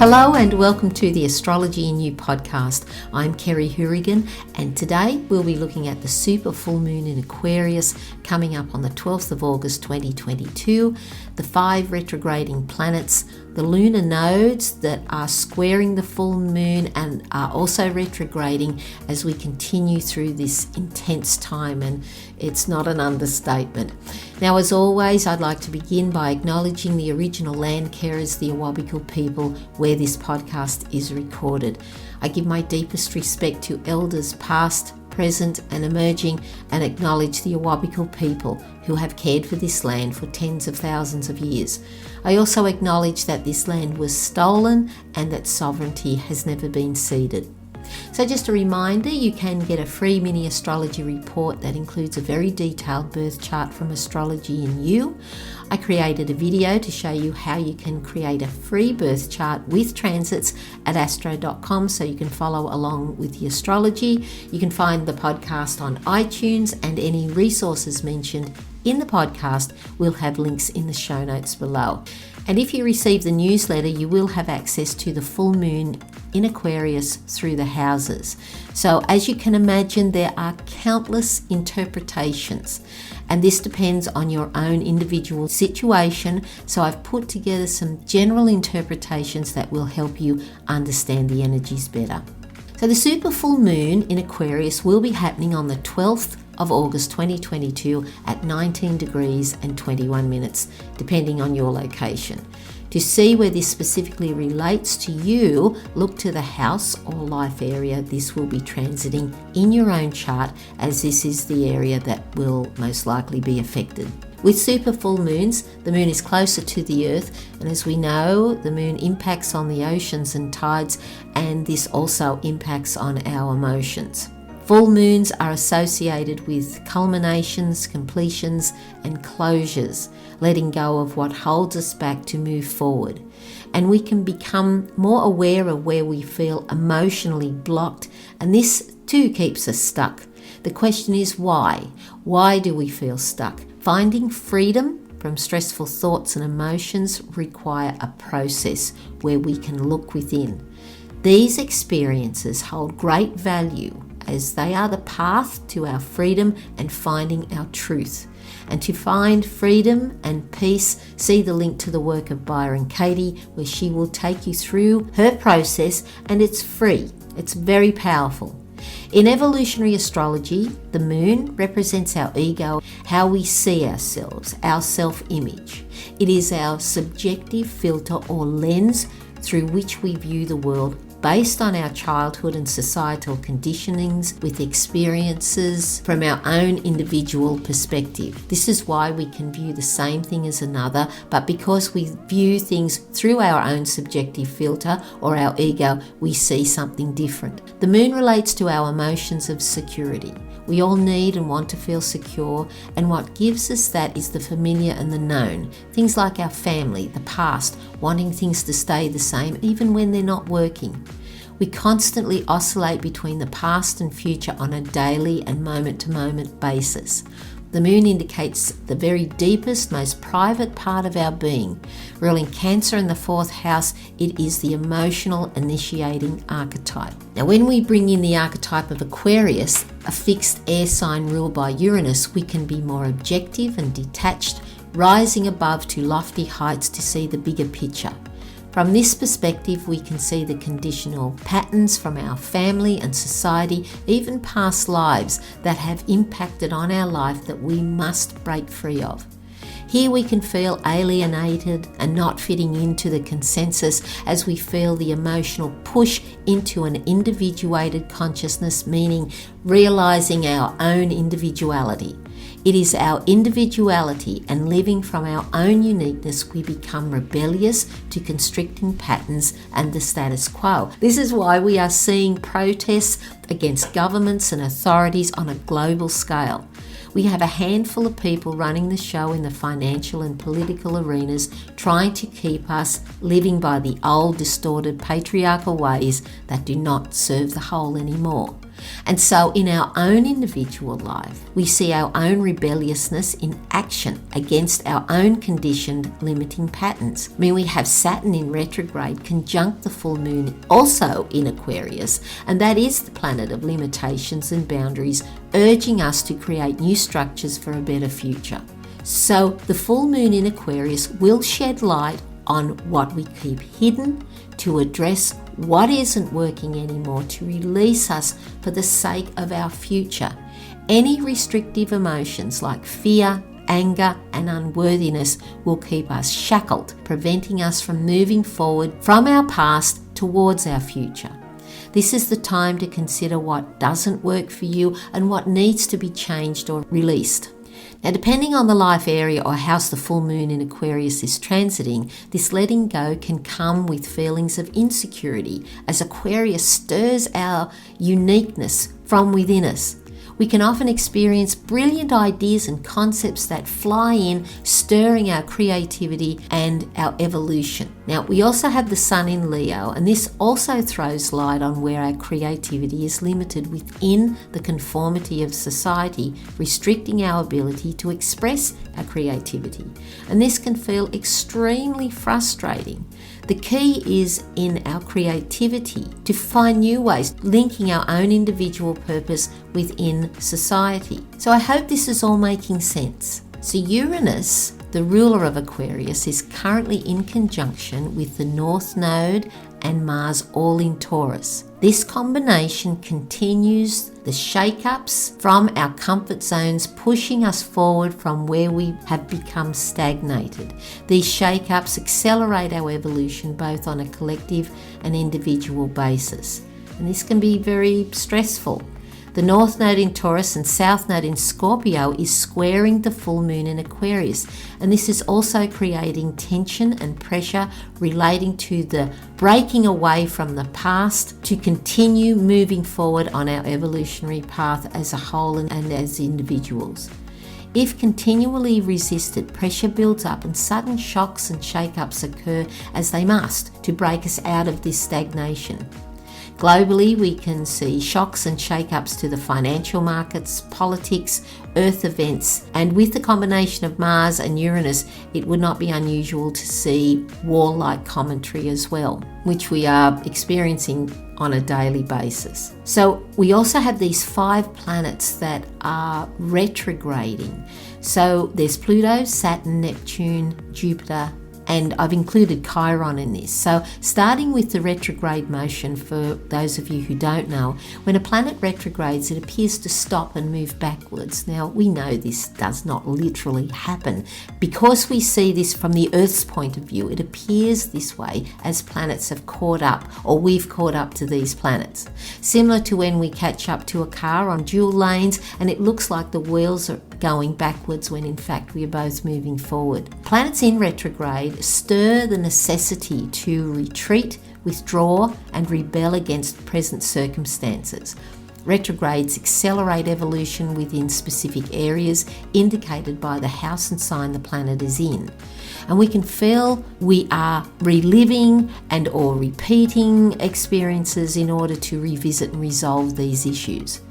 Hello and welcome to the Astrology in You podcast. I'm Kerry Hourigan and today we'll be looking at the super full moon in Aquarius coming up on the 12th of August 2022, the 5 retrograding planets, the lunar nodes that are squaring the full moon and are also retrograding as we continue through this intense time, and it's not an understatement. Now, as always, I'd like to begin by acknowledging the original land carers, the Awabakal people, where this podcast is recorded. I give my deepest respect to elders past, present and emerging, and acknowledge the Awabakal people who have cared for this land for tens of thousands of years. I also acknowledge that this land was stolen and that sovereignty has never been ceded. So just a reminder, you can get a free mini astrology report that includes a very detailed birth chart from Astrology in You. I created a video to show you how you can create a free birth chart with transits at astro.com so you can follow along with the astrology. You can find the podcast on iTunes, and any resources mentioned in the podcast will have links in the show notes below. And if you receive the newsletter, you will have access to the full moon in Aquarius through the houses. So as you can imagine, there are countless interpretations, and this depends on your own individual situation. So I've put together some general interpretations that will help you understand the energies better. So the super full moon in Aquarius will be happening on the 12th of August 2022 at 19 degrees and 21 minutes, depending on your location. To see where this specifically relates to you, look to the house or life area this will be transiting in your own chart, as this is the area that will most likely be affected. With super full moons, the moon is closer to the earth, and as we know, the moon impacts on the oceans and tides, and this also impacts on our emotions. Full moons are associated with culminations, completions, and closures, letting go of what holds us back to move forward. And we can become more aware of where we feel emotionally blocked, and this too keeps us stuck. The question is why? Why do we feel stuck? Finding freedom from stressful thoughts and emotions require a process where we can look within. These experiences hold great value as they are the path to our freedom and finding our truth. And to find freedom and peace, see the link to the work of Byron Katie, where she will take you through her process, and it's free. It's very powerful. In evolutionary astrology, the moon represents our ego, how we see ourselves, our self-image. It is our subjective filter or lens through which we view the world, based on our childhood and societal conditionings, with experiences from our own individual perspective. This is why we can view the same thing as another, but because we view things through our own subjective filter or our ego, we see something different. The moon relates to our emotions of security. We all need and want to feel secure, and what gives us that is the familiar and the known. Things like our family, the past, wanting things to stay the same even when they're not working. We constantly oscillate between the past and future on a daily and moment-to-moment basis. The moon indicates the very deepest, most private part of our being. Ruling Cancer in the 4th house, it is the emotional initiating archetype. Now, when we bring in the archetype of Aquarius, a fixed air sign ruled by Uranus, we can be more objective and detached, rising above to lofty heights to see the bigger picture. From this perspective, we can see the conditional patterns from our family and society, even past lives that have impacted on our life that we must break free of. Here we can feel alienated and not fitting into the consensus as we feel the emotional push into an individuated consciousness, meaning realizing our own individuality. It is our individuality and living from our own uniqueness we become rebellious to constricting patterns and the status quo. This is why we are seeing protests against governments and authorities on a global scale. We have a handful of people running the show in the financial and political arenas, trying to keep us living by the old, distorted, patriarchal ways that do not serve the whole anymore. And so in our own individual life, we see our own rebelliousness in action against our own conditioned limiting patterns. I mean, we have Saturn in retrograde conjunct the full moon also in Aquarius, and that is the planet of limitations and boundaries, urging us to create new structures for a better future. So the full moon in Aquarius will shed light on what we keep hidden, to address what isn't working anymore, to release us for the sake of our future. Any restrictive emotions like fear, anger, and unworthiness will keep us shackled, preventing us from moving forward from our past towards our future. This is the time to consider what doesn't work for you and what needs to be changed or released. Now, depending on the life area or house the full moon in Aquarius is transiting, this letting go can come with feelings of insecurity as Aquarius stirs our uniqueness from within us. We can often experience brilliant ideas and concepts that fly in, stirring our creativity and our evolution. Now, we also have the Sun in Leo, and this also throws light on where our creativity is limited within the conformity of society, restricting our ability to express our creativity. And this can feel extremely frustrating. The key is in our creativity to find new ways, linking our own individual purpose within society. So I hope this is all making sense. So Uranus, the ruler of Aquarius, is currently in conjunction with the North Node and Mars, all in Taurus. This combination continues the shake-ups from our comfort zones, pushing us forward from where we have become stagnated. These shake-ups accelerate our evolution both on a collective and individual basis. And this can be very stressful. The North Node in Taurus and South Node in Scorpio is squaring the full moon in Aquarius, and this is also creating tension and pressure relating to the breaking away from the past to continue moving forward on our evolutionary path as a whole and as individuals. If continually resisted, pressure builds up and sudden shocks and shake-ups occur, as they must, to break us out of this stagnation. Globally, we can see shocks and shake-ups to the financial markets, politics, earth events, and with the combination of Mars and Uranus, it would not be unusual to see war-like commentary as well, which we are experiencing on a daily basis. So we also have these 5 planets that are retrograding. So there's Pluto, Saturn, Neptune, Jupiter, and I've included Chiron in this. So starting with the retrograde motion, for those of you who don't know, when a planet retrogrades, it appears to stop and move backwards. Now, we know this does not literally happen. Because we see this from the Earth's point of view, it appears this way as planets have caught up, or we've caught up to these planets. Similar to when we catch up to a car on dual lanes and it looks like the wheels are going backwards when in fact we are both moving forward. Planets in retrograde stir the necessity to retreat, withdraw, and rebel against present circumstances. Retrogrades accelerate evolution within specific areas indicated by the house and sign the planet is in. And we can feel we are reliving and or repeating experiences in order to revisit and resolve these issues.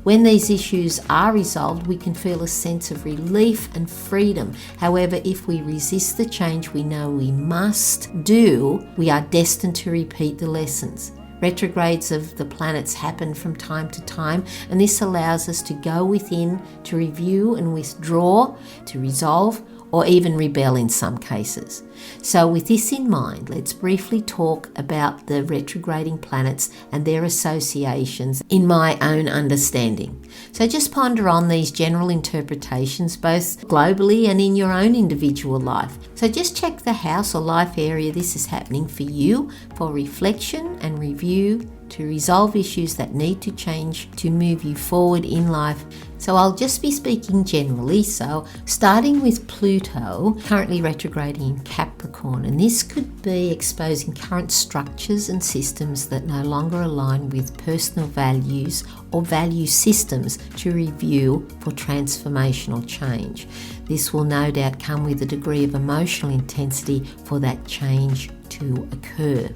When these issues are resolved, we can feel a sense of relief and freedom. However, if we resist the change we know we must do, we are destined to repeat the lessons. Retrogrades of the planets happen from time to time, and this allows us to go within, to review and withdraw, to resolve, or even rebel in some cases. So with this in mind, let's briefly talk about the retrograding planets and their associations in my own understanding. So just ponder on these general interpretations both globally and in your own individual life. So just check the house or life area this is happening for you for reflection and review, to resolve issues that need to change to move you forward in life. So I'll just be speaking generally, so starting with Pluto, currently retrograding in Capricorn, and this could be exposing current structures and systems that no longer align with personal values or value systems to review for transformational change. This will no doubt come with a degree of emotional intensity for that change to to occur.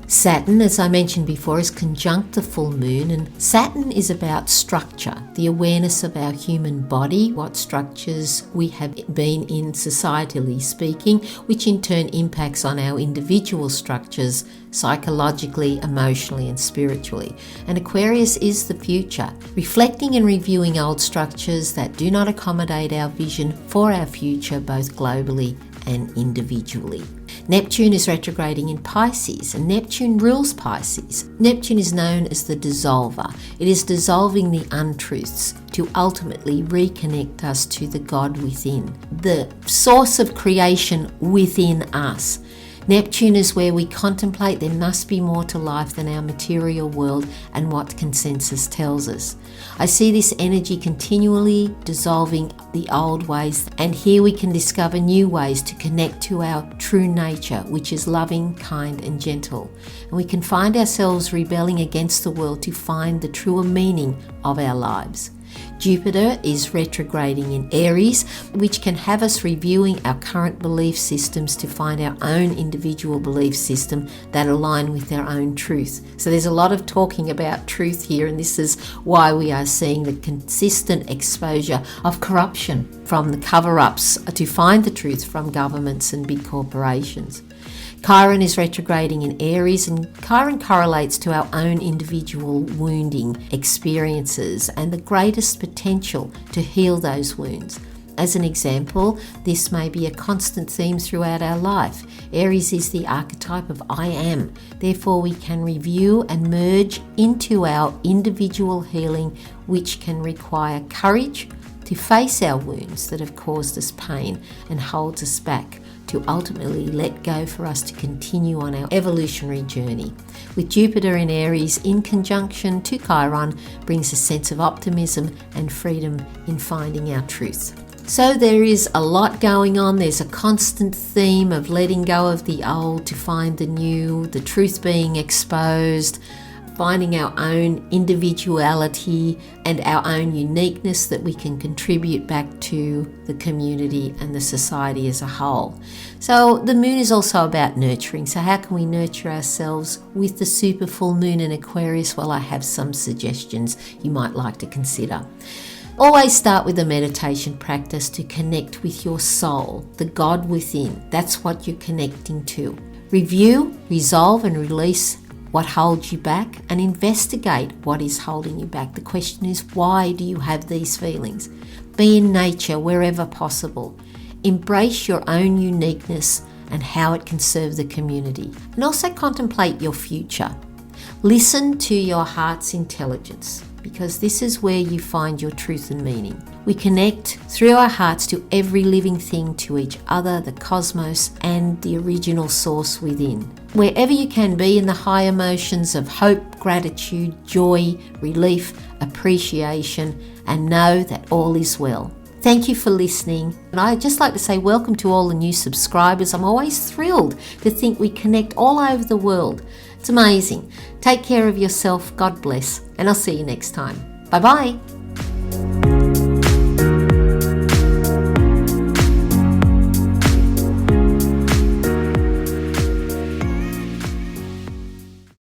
Saturn, as I mentioned before, is conjunct the full moon, and Saturn is about structure, the awareness of our human body, what structures we have been in societally speaking, which in turn impacts on our individual structures psychologically, emotionally and spiritually. And Aquarius is the future, reflecting and reviewing old structures that do not accommodate our vision for our future both globally and individually. Neptune is retrograding in Pisces, and Neptune rules Pisces. Neptune is known as the dissolver. It is dissolving the untruths to ultimately reconnect us to the God within, the source of creation within us. Neptune is where we contemplate there must be more to life than our material world and what consensus tells us. I see this energy continually dissolving the old ways, and here we can discover new ways to connect to our true nature, which is loving, kind and gentle. And we can find ourselves rebelling against the world to find the truer meaning of our lives. Jupiter is retrograding in Aries, which can have us reviewing our current belief systems to find our own individual belief system that align with our own truth. So there's a lot of talking about truth here, and this is why we are seeing the consistent exposure of corruption from the cover-ups to find the truth from governments and big corporations. Chiron is retrograding in Aries, and Chiron correlates to our own individual wounding experiences and the greatest potential to heal those wounds. As an example, this may be a constant theme throughout our life. Aries is the archetype of I am. Therefore, we can review and merge into our individual healing, which can require courage to face our wounds that have caused us pain and holds us back, to ultimately let go for us to continue on our evolutionary journey. With Jupiter in Aries in conjunction to Chiron brings a sense of optimism and freedom in finding our truth. So there is a lot going on. There's a constant theme of letting go of the old to find the new, the truth being exposed, finding our own individuality and our own uniqueness that we can contribute back to the community and the society as a whole. So the moon is also about nurturing. So how can we nurture ourselves with the super full moon in Aquarius? Well, I have some suggestions you might like to consider. Always start with a meditation practice to connect with your soul, the God within. That's what you're connecting to. Review, resolve and release what holds you back, and investigate what is holding you back. The question is, why do you have these feelings? Be in nature wherever possible. Embrace your own uniqueness and how it can serve the community. And also contemplate your future. Listen to your heart's intelligence, because this is where you find your truth and meaning. We connect through our hearts to every living thing, to each other, the cosmos, and the original source within. Wherever you can be in the high emotions of hope, gratitude, joy, relief, appreciation, and know that all is well. Thank you for listening. And I'd just like to say welcome to all the new subscribers. I'm always thrilled to think we connect all over the world. It's amazing. Take care of yourself. God bless. And I'll see you next time. Bye-bye.